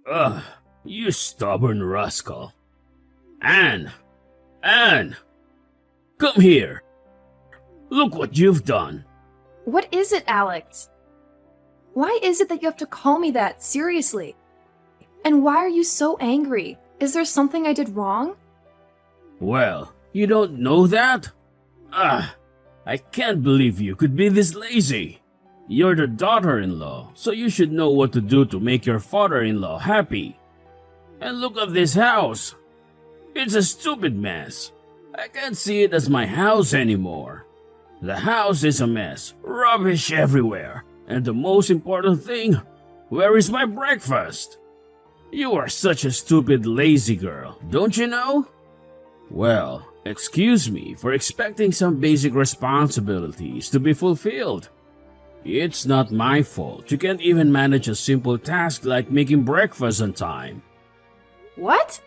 Ugh, you stubborn rascal. Anne! Anne! Come here! Look what you've done! What is it, Alex? Why is it that you have to call me that, seriously? And why are you so angry? Is there something I did wrong? Well, you don't know that? I can't believe you could be this lazy. You're the daughter-in-law, so you should know what to do to make your father-in-law happy. And look at this house. It's a stupid mess. I can't see it as my house anymore. The house is a mess, rubbish everywhere, and the most important thing, where is my breakfast? You are such a stupid, lazy girl, don't you know? Well, excuse me for expecting some basic responsibilities to be fulfilled. It's not my fault you can't even manage a simple task like making breakfast on time. What?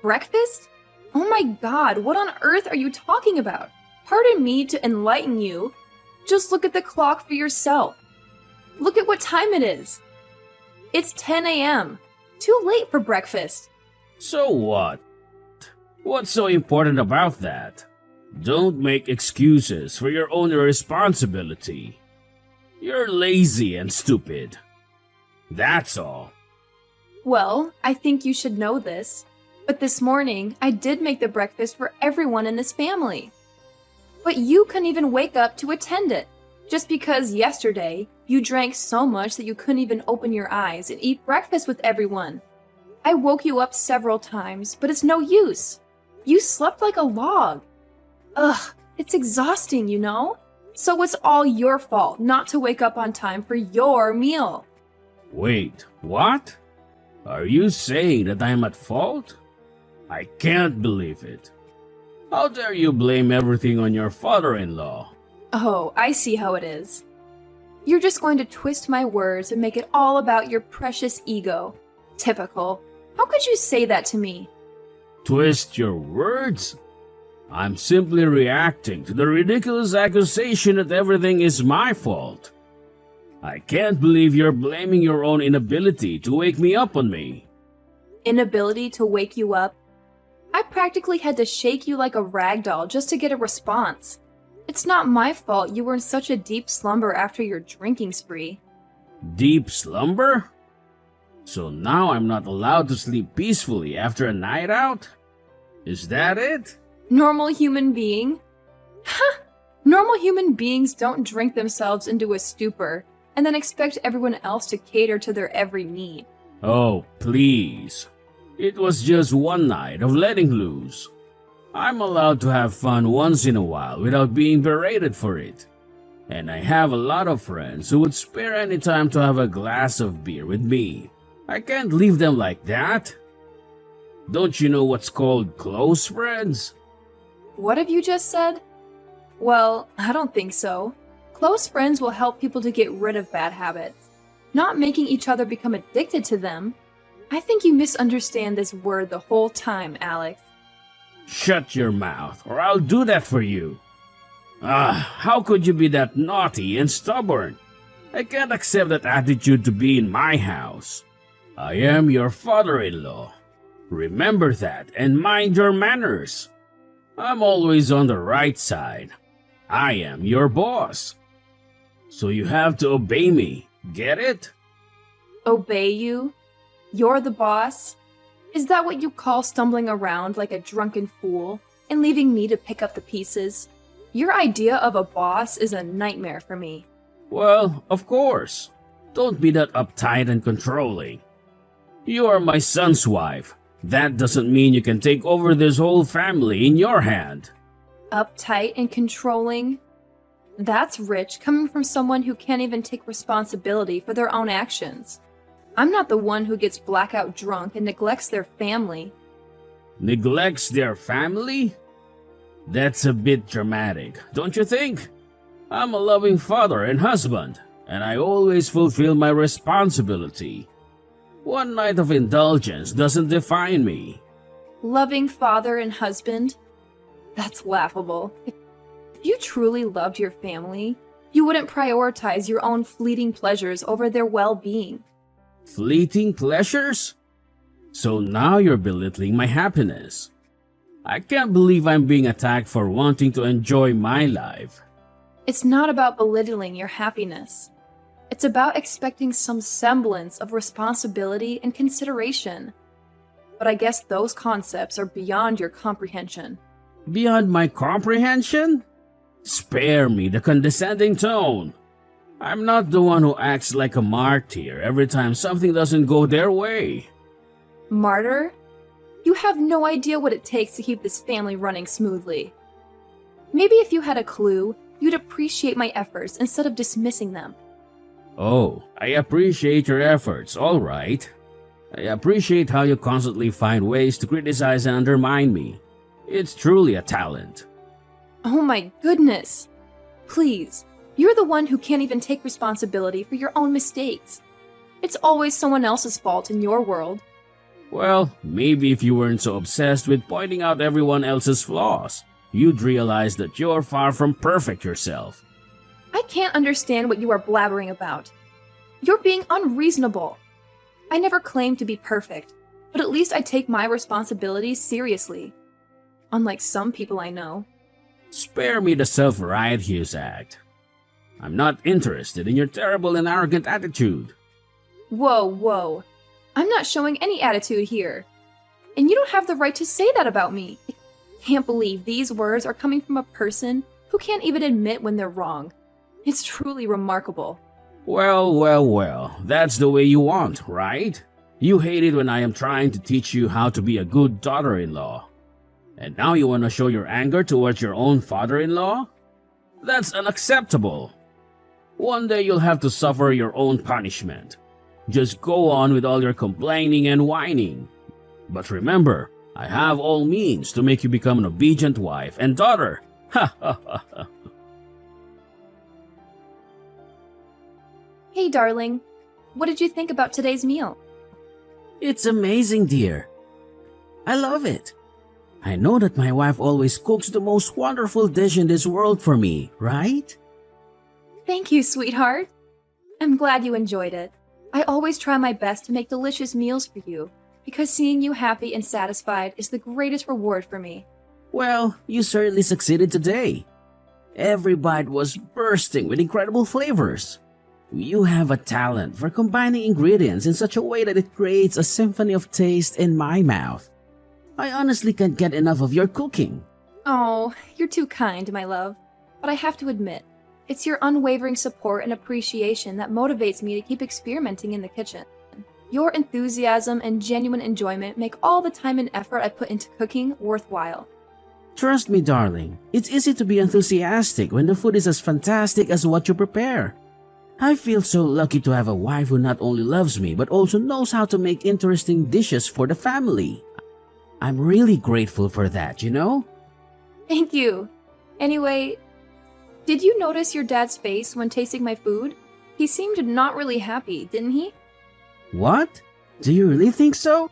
Breakfast? Oh my god, what on earth are you talking about? Pardon me to enlighten you. Just look at the clock for yourself. Look at what time it is. It's 10 a.m. Too late for breakfast. So what? What's so important about that? Don't make excuses for your own irresponsibility. You're lazy and stupid. That's all. Well, I think you should know this. But this morning, I did make the breakfast for everyone in this family. But you couldn't even wake up to attend it, just because yesterday you drank so much that you couldn't even open your eyes and eat breakfast with everyone. I woke you up several times, but it's no use. You slept like a log. Ugh, it's exhausting, you know? So it's all your fault not to wake up on time for your meal. Wait, what? Are you saying that I'm at fault? I can't believe it. How dare you blame everything on your father-in-law? Oh, I see how it is. You're just going to twist my words and make it all about your precious ego. Typical. How could you say that to me? Twist your words? I'm simply reacting to the ridiculous accusation that everything is my fault. I can't believe you're blaming your own inability to wake me up on me. Inability to wake you up? I practically had to shake you like a rag doll just to get a response. It's not my fault you were in such a deep slumber after your drinking spree. Deep slumber? So now I'm not allowed to sleep peacefully after a night out? Is that it? Normal human being? Ha! Normal human beings don't drink themselves into a stupor and then expect everyone else to cater to their every need. Oh, please. It was just one night of letting loose. I'm allowed to have fun once in a while without being berated for it. And I have a lot of friends who would spare any time to have a glass of beer with me. I can't leave them like that. Don't you know what's called close friends? What have you just said? Well, I don't think so. Close friends will help people to get rid of bad habits, not making each other become addicted to them. I think you misunderstand this word the whole time, Alex. Shut your mouth, or I'll do that for you. How could you be that naughty and stubborn? I can't accept that attitude to be in my house. I am your father-in-law. Remember that and mind your manners. I'm always on the right side. I am your boss. So you have to obey me, get it? Obey you? You're the boss? Is that what you call stumbling around like a drunken fool and leaving me to pick up the pieces? Your idea of a boss is a nightmare for me. Well, of course. Don't be that uptight and controlling. You are my son's wife. That doesn't mean you can take over this whole family in your hand. Uptight and controlling? That's rich coming from someone who can't even take responsibility for their own actions. I'm not the one who gets blackout drunk and neglects their family. Neglects their family? That's a bit dramatic, don't you think? I'm a loving father and husband, and I always fulfill my responsibility. One night of indulgence doesn't define me. Loving father and husband? That's laughable. If you truly loved your family, you wouldn't prioritize your own fleeting pleasures over their well-being. Fleeting pleasures? So now you're belittling my happiness. I can't believe I'm being attacked for wanting to enjoy my life. It's not about belittling your happiness. It's about expecting some semblance of responsibility and consideration. But I guess those concepts are beyond your comprehension. Beyond my comprehension? Spare me the condescending tone. I'm not the one who acts like a martyr every time something doesn't go their way. Martyr? You have no idea what it takes to keep this family running smoothly. Maybe if you had a clue, you'd appreciate my efforts instead of dismissing them. Oh, I appreciate your efforts, all right. I appreciate how you constantly find ways to criticize and undermine me. It's truly a talent. Oh my goodness! Please, you're the one who can't even take responsibility for your own mistakes. It's always someone else's fault in your world. Well, maybe if you weren't so obsessed with pointing out everyone else's flaws, you'd realize that you're far from perfect yourself. I can't understand what you are blabbering about. You're being unreasonable. I never claimed to be perfect, but at least I take my responsibilities seriously. Unlike some people I know. Spare me the self-righteous act. I'm not interested in your terrible and arrogant attitude. Whoa. I'm not showing any attitude here. And you don't have the right to say that about me. I can't believe these words are coming from a person who can't even admit when they're wrong. It's truly remarkable. Well, that's the way you want, right? You hate it when I am trying to teach you how to be a good daughter-in-law. And now you want to show your anger towards your own father-in-law? That's unacceptable. One day you'll have to suffer your own punishment. Just go on with all your complaining and whining. But remember, I have all means to make you become an obedient wife and daughter. Ha ha ha ha. Hey darling, what did you think about today's meal? It's amazing, dear. I love it. I know that my wife always cooks the most wonderful dish in this world for me, right? Thank you, sweetheart. I'm glad you enjoyed it. I always try my best to make delicious meals for you, because seeing you happy and satisfied is the greatest reward for me. Well, you certainly succeeded today. Every bite was bursting with incredible flavors. You have a talent for combining ingredients in such a way that it creates a symphony of taste in my mouth. I honestly can't get enough of your cooking. Oh, you're too kind, my love. But I have to admit, it's your unwavering support and appreciation that motivates me to keep experimenting in the kitchen. Your enthusiasm and genuine enjoyment make all the time and effort I put into cooking worthwhile. Trust me, darling, it's easy to be enthusiastic when the food is as fantastic as what you prepare. I feel so lucky to have a wife who not only loves me but also knows how to make interesting dishes for the family. I'm really grateful for that, you know? Thank you. Anyway, did you notice your dad's face when tasting my food? He seemed not really happy, didn't he? What? Do you really think so?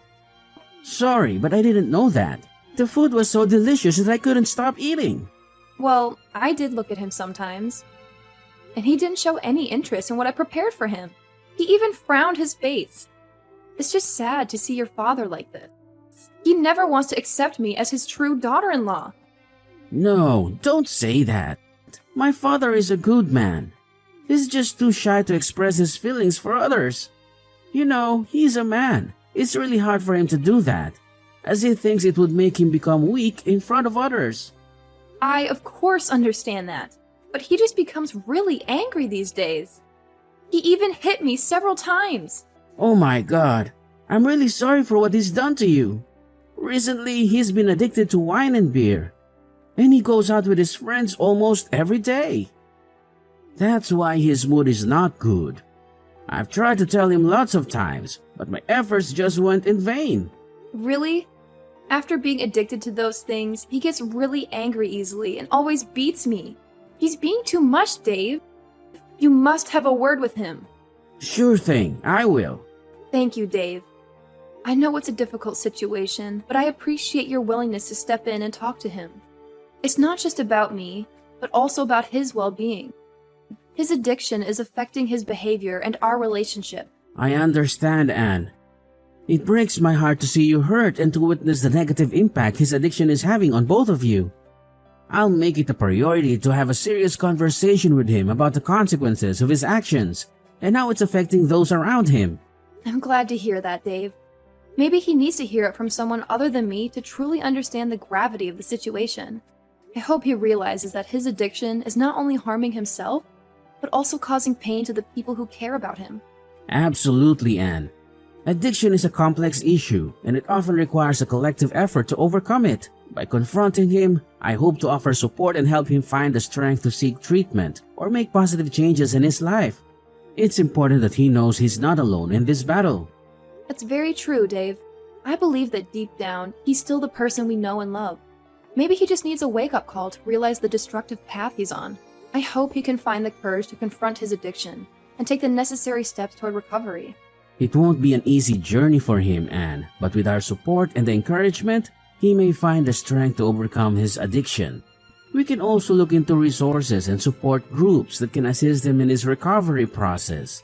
Sorry, but I didn't know that. The food was so delicious that I couldn't stop eating. Well, I did look at him sometimes. And he didn't show any interest in what I prepared for him. He even frowned his face. It's just sad to see your father like this. He never wants to accept me as his true daughter-in-law. No, don't say that. My father is a good man. He's just too shy to express his feelings for others. You know, he's a man. It's really hard for him to do that, as he thinks it would make him become weak in front of others. I, of course, understand that. But he just becomes really angry these days. He even hit me several times. Oh my God. I'm really sorry for what he's done to you. Recently, he's been addicted to wine and beer. And he goes out with his friends almost every day. That's why his mood is not good. I've tried to tell him lots of times, but my efforts just went in vain. Really? After being addicted to those things, he gets really angry easily and always beats me. He's being too much, Dave. You must have a word with him. Sure thing, I will. Thank you, Dave. I know it's a difficult situation, but I appreciate your willingness to step in and talk to him. It's not just about me, but also about his well-being. His addiction is affecting his behavior and our relationship. I understand, Anne. It breaks my heart to see you hurt and to witness the negative impact his addiction is having on both of you. I'll make it a priority to have a serious conversation with him about the consequences of his actions and how it's affecting those around him. I'm glad to hear that, Dave. Maybe he needs to hear it from someone other than me to truly understand the gravity of the situation. I hope he realizes that his addiction is not only harming himself, but also causing pain to the people who care about him. Absolutely, Anne. Addiction is a complex issue, and it often requires a collective effort to overcome it. By confronting him, I hope to offer support and help him find the strength to seek treatment or make positive changes in his life. It's important that he knows he's not alone in this battle. That's very true, Dave. I believe that deep down, he's still the person we know and love. Maybe he just needs a wake-up call to realize the destructive path he's on. I hope he can find the courage to confront his addiction and take the necessary steps toward recovery. It won't be an easy journey for him, Anne, but with our support and the encouragement, he may find the strength to overcome his addiction. We can also look into resources and support groups that can assist him in his recovery process.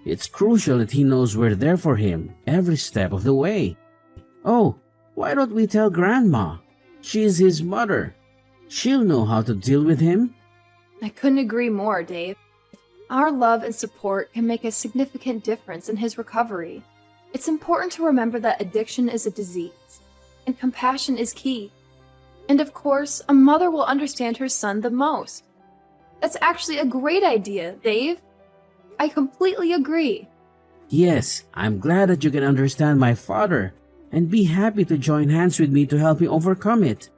It's crucial that he knows we're there for him every step of the way. Oh, why don't we tell Grandma? She's his mother. She'll know how to deal with him. I couldn't agree more, Dave. Our love and support can make a significant difference in his recovery. It's important to remember that addiction is a disease, and compassion is key. And of course, a mother will understand her son the most. That's actually a great idea, Dave. I completely agree. Yes, I'm glad that you can understand my father and be happy to join hands with me to help him overcome it.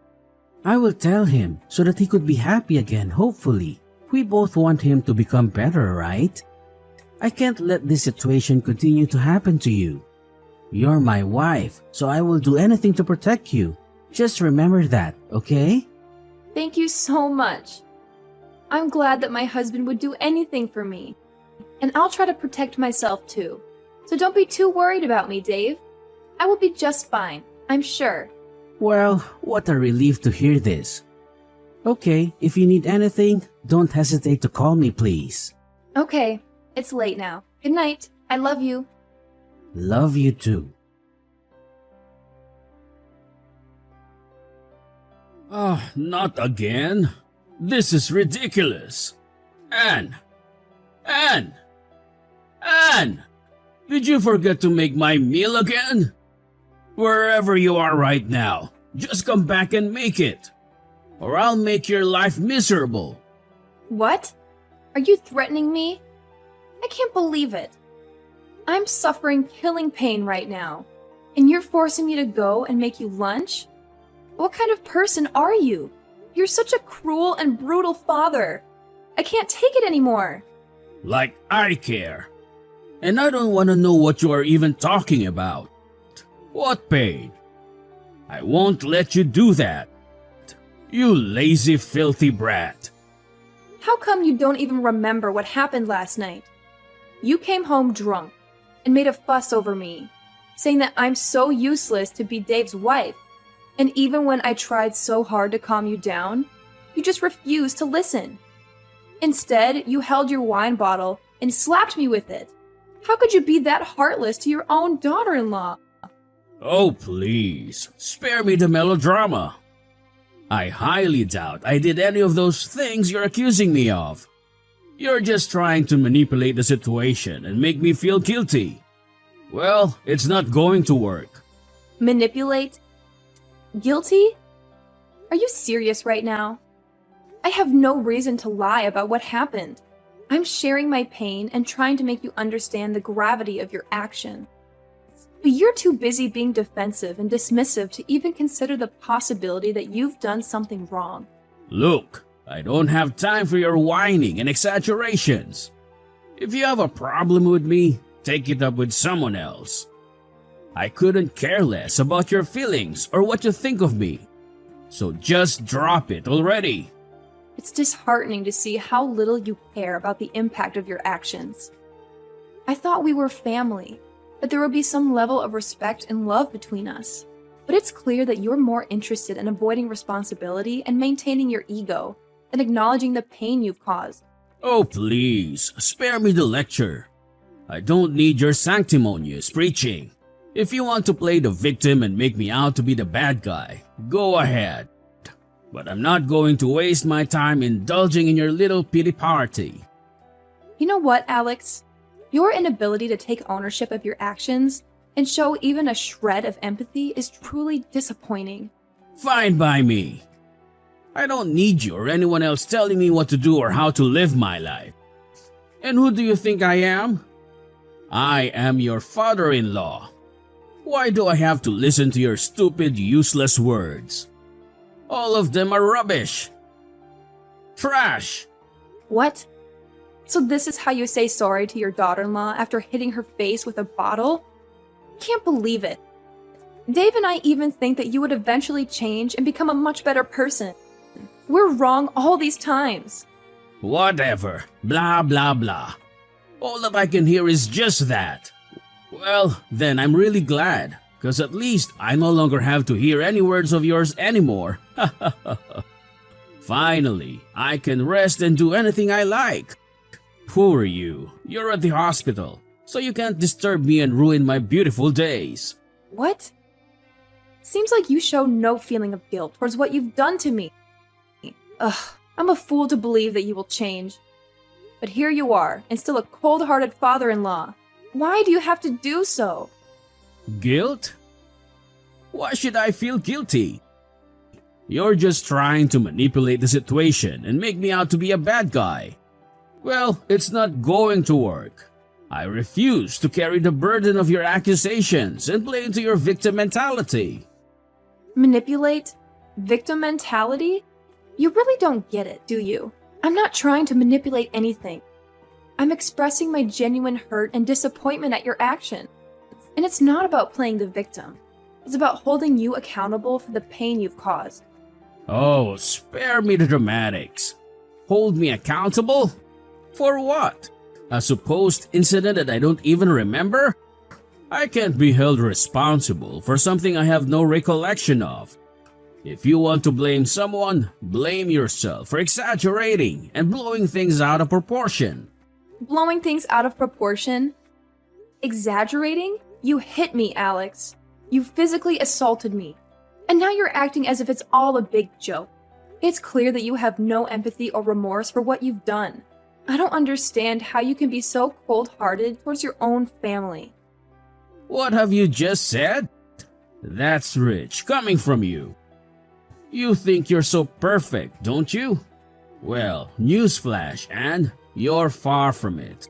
I will tell him so that he could be happy again, hopefully. We both want him to become better, right? I can't let this situation continue to happen to you. You're my wife, so I will do anything to protect you. Just remember that, okay? Thank you so much. I'm glad that my husband would do anything for me. And I'll try to protect myself too. So don't be too worried about me, Dave. I will be just fine, I'm sure. Well, what a relief to hear this. Okay, if you need anything, don't hesitate to call me, please. Okay, it's late now. Good night. I love you. Love you too. Not again. This is ridiculous. Anne! Anne! Anne! Did you forget to make my meal again? Wherever you are right now, just come back and make it, or I'll make your life miserable. What? Are you threatening me? I can't believe it. I'm suffering killing pain right now, and you're forcing me to go and make you lunch? What kind of person are you? You're such a cruel and brutal father. I can't take it anymore. Like I care. And I don't want to know what you are even talking about. What pain? I won't let you do that. You lazy, filthy brat. How come you don't even remember what happened last night? You came home drunk and made a fuss over me, saying that I'm so useless to be Dave's wife. And even when I tried so hard to calm you down, you just refused to listen. Instead, you held your wine bottle and slapped me with it. How could you be that heartless to your own daughter-in-law? Oh, please, spare me the melodrama. I highly doubt I did any of those things you're accusing me of. You're just trying to manipulate the situation and make me feel guilty. Well, it's not going to work. Manipulate? Guilty? Are you serious right now? I have no reason to lie about what happened. I'm sharing my pain and trying to make you understand the gravity of your action. But you're too busy being defensive and dismissive to even consider the possibility that you've done something wrong. Look, I don't have time for your whining and exaggerations. If you have a problem with me, take it up with someone else. I couldn't care less about your feelings or what you think of me. So just drop it already. It's disheartening to see how little you care about the impact of your actions. I thought we were family, that there would be some level of respect and love between us. But it's clear that you're more interested in avoiding responsibility and maintaining your ego than acknowledging the pain you've caused. Oh, please, spare me the lecture. I don't need your sanctimonious preaching. If you want to play the victim and make me out to be the bad guy, go ahead. But I'm not going to waste my time indulging in your little pity party. You know what, Alex? Your inability to take ownership of your actions and show even a shred of empathy is truly disappointing. Fine by me. I don't need you or anyone else telling me what to do or how to live my life. And who do you think I am? I am your father-in-law. Why do I have to listen to your stupid, useless words? All of them are rubbish. Trash. What? So this is how you say sorry to your daughter-in-law after hitting her face with a bottle? Can't believe it. Dave and I even think that you would eventually change and become a much better person. We're wrong all these times. Whatever. Blah, blah, blah. All that I can hear is just that. Well, then I'm really glad, because at least I no longer have to hear any words of yours anymore. Finally, I can rest and do anything I like. Who are you? You're at the hospital, so you can't disturb me and ruin my beautiful days. What? Seems like you show no feeling of guilt towards what you've done to me. Ugh, I'm a fool to believe that you will change. But here you are, and still a cold-hearted father-in-law. Why do you have to do so? Guilt? Why should I feel guilty? You're just trying to manipulate the situation and make me out to be a bad guy. Well, it's not going to work. I refuse to carry the burden of your accusations and play into your victim mentality. Manipulate? Victim mentality? You really don't get it, do you? I'm not trying to manipulate anything. I'm expressing my genuine hurt and disappointment at your actions. And it's not about playing the victim. It's about holding you accountable for the pain you've caused. Oh, spare me the dramatics. Hold me accountable? For what? A supposed incident that I don't even remember? I can't be held responsible for something I have no recollection of. If you want to blame someone, blame yourself for exaggerating and blowing things out of proportion. Blowing things out of proportion? Exaggerating? You hit me, Alex. You physically assaulted me. And now you're acting as if it's all a big joke. It's clear that you have no empathy or remorse for what you've done. I don't understand how you can be so cold-hearted towards your own family. What have you just said? That's rich coming from you. You think you're so perfect, don't you? Well, newsflash, and you're far from it.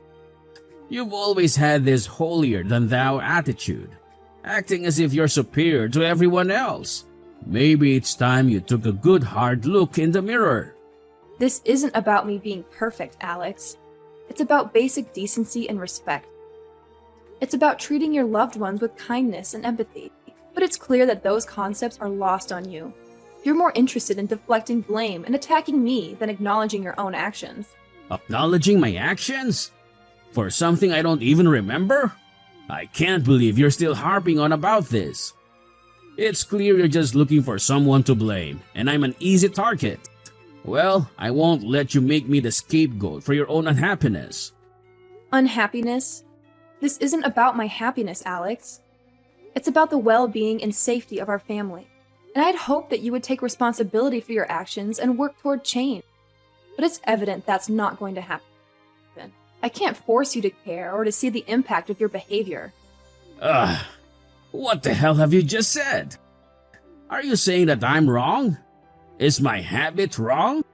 You've always had this holier-than-thou attitude, acting as if you're superior to everyone else. Maybe it's time you took a good hard look in the mirror. This isn't about me being perfect, Alex. It's about basic decency and respect. It's about treating your loved ones with kindness and empathy. But it's clear that those concepts are lost on you. You're more interested in deflecting blame and attacking me than acknowledging your own actions. Acknowledging my actions? For something I don't even remember? I can't believe you're still harping on about this. It's clear you're just looking for someone to blame, and I'm an easy target. Well, I won't let you make me the scapegoat for your own unhappiness. Unhappiness? This isn't about my happiness, Alex. It's about the well-being and safety of our family. And I'd hoped that you would take responsibility for your actions and work toward change. But it's evident that's not going to happen. I can't force you to care or to see the impact of your behavior. What the hell have you just said? Are you saying that I'm wrong? Is my habit wrong?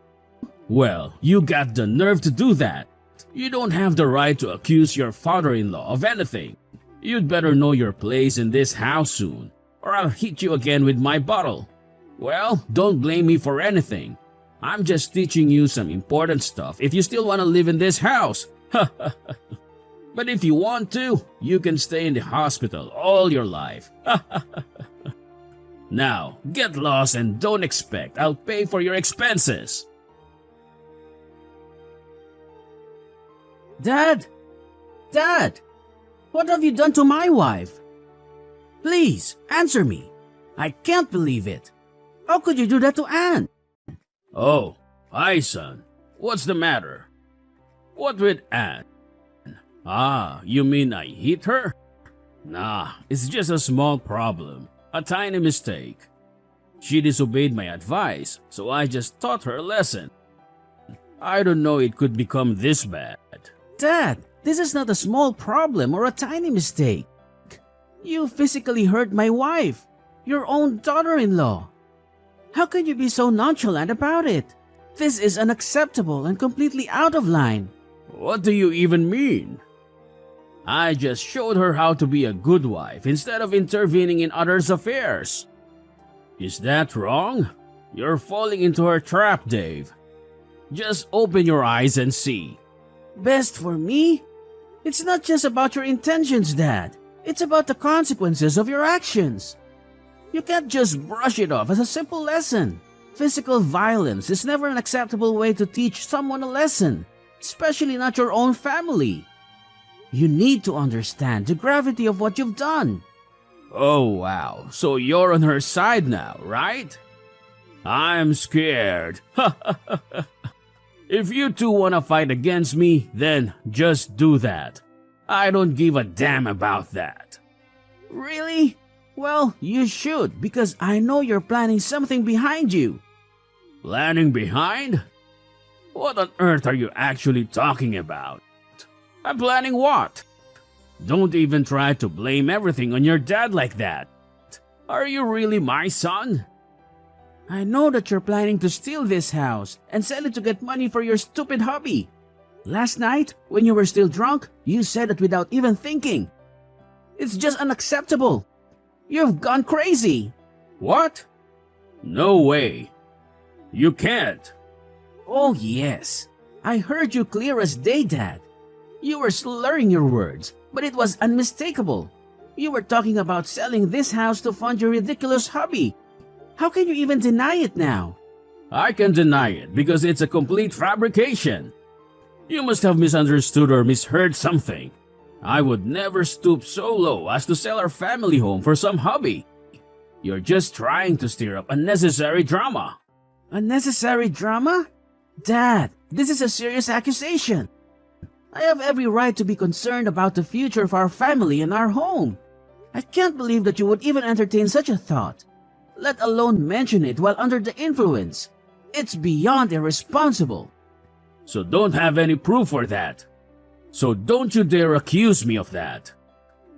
Well, you got the nerve to do that. You don't have the right to accuse your father-in-law of anything. You'd better know your place in this house soon, or I'll hit you again with my bottle. Well, don't blame me for anything. I'm just teaching you some important stuff if you still want to live in this house. But if you want to, you can stay in the hospital all your life. Now, get lost and don't expect I'll pay for your expenses. Dad! Dad! What have you done to my wife? Please, answer me. I can't believe it. How could you do that to Anne? Oh, hi son. What's the matter? What with Anne? Ah, you mean I hit her? Nah, it's just a small problem. A tiny mistake. She disobeyed my advice, so I just taught her a lesson. I don't know it could become this bad. Dad, this is not a small problem or a tiny mistake. You physically hurt my wife, your own daughter-in-law. How can you be so nonchalant about it? This is unacceptable and completely out of line. What do you even mean? I just showed her how to be a good wife instead of intervening in others' affairs. Is that wrong? You're falling into her trap, Dave. Just open your eyes and see. Best for me? It's not just about your intentions, Dad. It's about the consequences of your actions. You can't just brush it off as a simple lesson. Physical violence is never an acceptable way to teach someone a lesson, especially not your own family. You need to understand the gravity of what you've done. Oh wow, so you're on her side now, right? I'm scared. If you two wanna fight against me, then just do that. I don't give a damn about that. Really? Well, you should, because I know you're planning something behind you. Planning behind? What on earth are you actually talking about? I'm planning what? Don't even try to blame everything on your dad like that. Are you really my son? I know that you're planning to steal this house and sell it to get money for your stupid hobby. Last night, when you were still drunk, you said it without even thinking. It's just unacceptable. You've gone crazy. What? No way. You can't. Oh yes, I heard you clear as day, Dad. You were slurring your words, but it was unmistakable. You were talking about selling this house to fund your ridiculous hobby. How can you even deny it now? I can deny it because it's a complete fabrication. You must have misunderstood or misheard something. I would never stoop so low as to sell our family home for some hobby. You're just trying to stir up unnecessary drama. Unnecessary drama? Dad, this is a serious accusation. I have every right to be concerned about the future of our family and our home. I can't believe that you would even entertain such a thought, let alone mention it while under the influence. It's beyond irresponsible. So don't have any proof for that. So don't you dare accuse me of that.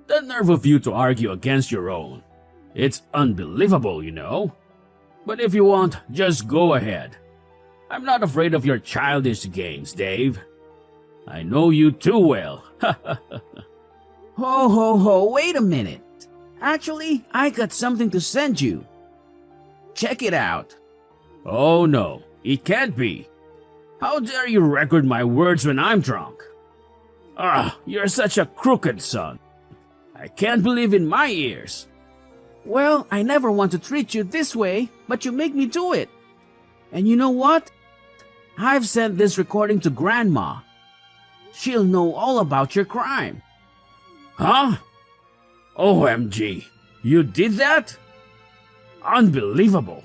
The nerve of you to argue against your own. It's unbelievable, you know. But if you want, just go ahead. I'm not afraid of your childish games, Dave. I know you too well. Ho, wait a minute. Actually, I got something to send you. Check it out. Oh no, it can't be. How dare you record my words when I'm drunk? You're such a crooked son. I can't believe in my ears. Well, I never want to treat you this way, but you make me do it. And you know what? I've sent this recording to Grandma. She'll know all about your crime. Huh? OMG, you did that? Unbelievable.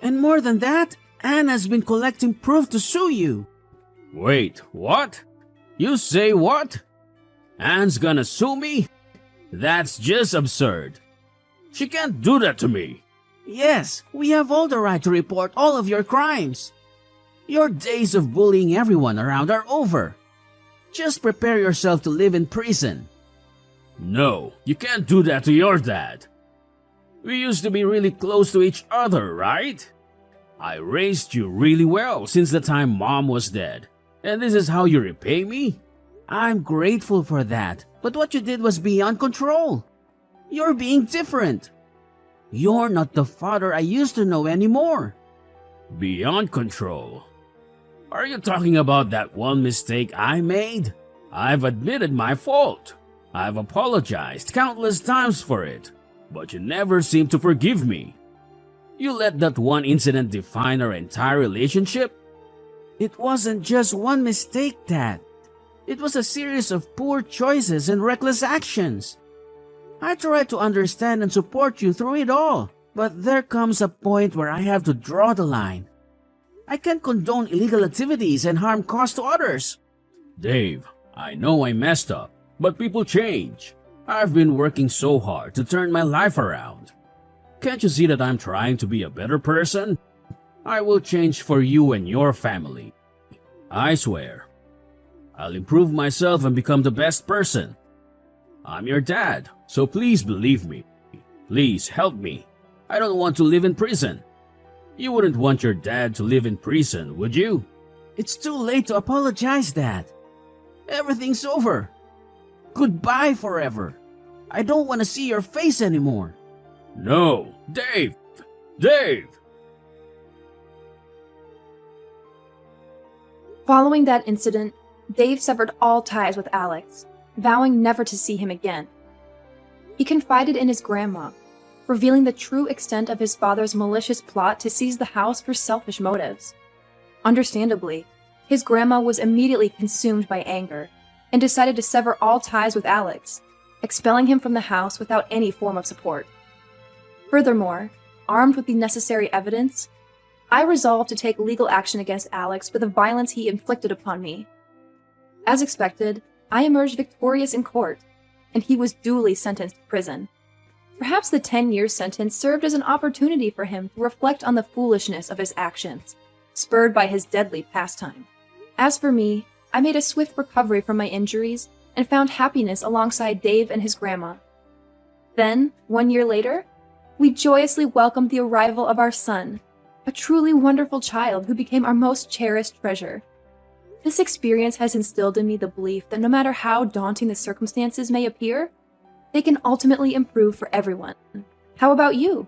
And more than that, Anne has been collecting proof to sue you. Wait, what? You say what? Anne's gonna sue me? That's just absurd. She can't do that to me. Yes, we have all the right to report all of your crimes. Your days of bullying everyone around are over. Just prepare yourself to live in prison. No, you can't do that to your dad. We used to be really close to each other, right? I raised you really well since the time Mom was dead. And this is how you repay me? I'm grateful for that, but what you did was beyond control. You're being different. You're not the father I used to know anymore. Beyond control? Are you talking about that one mistake I made? I've admitted my fault. I've apologized countless times for it, but you never seem to forgive me. You let that one incident define our entire relationship? It wasn't just one mistake, Dad. It was a series of poor choices and reckless actions. I try to understand and support you through it all, but there comes a point where I have to draw the line. I can't condone illegal activities and harm caused to others. Dave, I know I messed up, but people change. I've been working so hard to turn my life around. Can't you see that I'm trying to be a better person? I will change for you and your family. I swear. I'll improve myself and become the best person. I'm your dad, so please believe me. Please help me. I don't want to live in prison. You wouldn't want your dad to live in prison, would you? It's too late to apologize, Dad. Everything's over. Goodbye forever. I don't want to see your face anymore. No, Dave! Dave! Following that incident, Dave severed all ties with Alex, vowing never to see him again. He confided in his grandma, revealing the true extent of his father's malicious plot to seize the house for selfish motives. Understandably, his grandma was immediately consumed by anger and decided to sever all ties with Alex, expelling him from the house without any form of support. Furthermore, armed with the necessary evidence, I resolved to take legal action against Alex for the violence he inflicted upon me. As expected, I emerged victorious in court, and he was duly sentenced to prison. Perhaps the 10-year sentence served as an opportunity for him to reflect on the foolishness of his actions, spurred by his deadly pastime. As for me, I made a swift recovery from my injuries and found happiness alongside Dave and his grandma. Then, 1 year later, we joyously welcomed the arrival of our son, a truly wonderful child who became our most cherished treasure. This experience has instilled in me the belief that no matter how daunting the circumstances may appear, they can ultimately improve for everyone. How about you?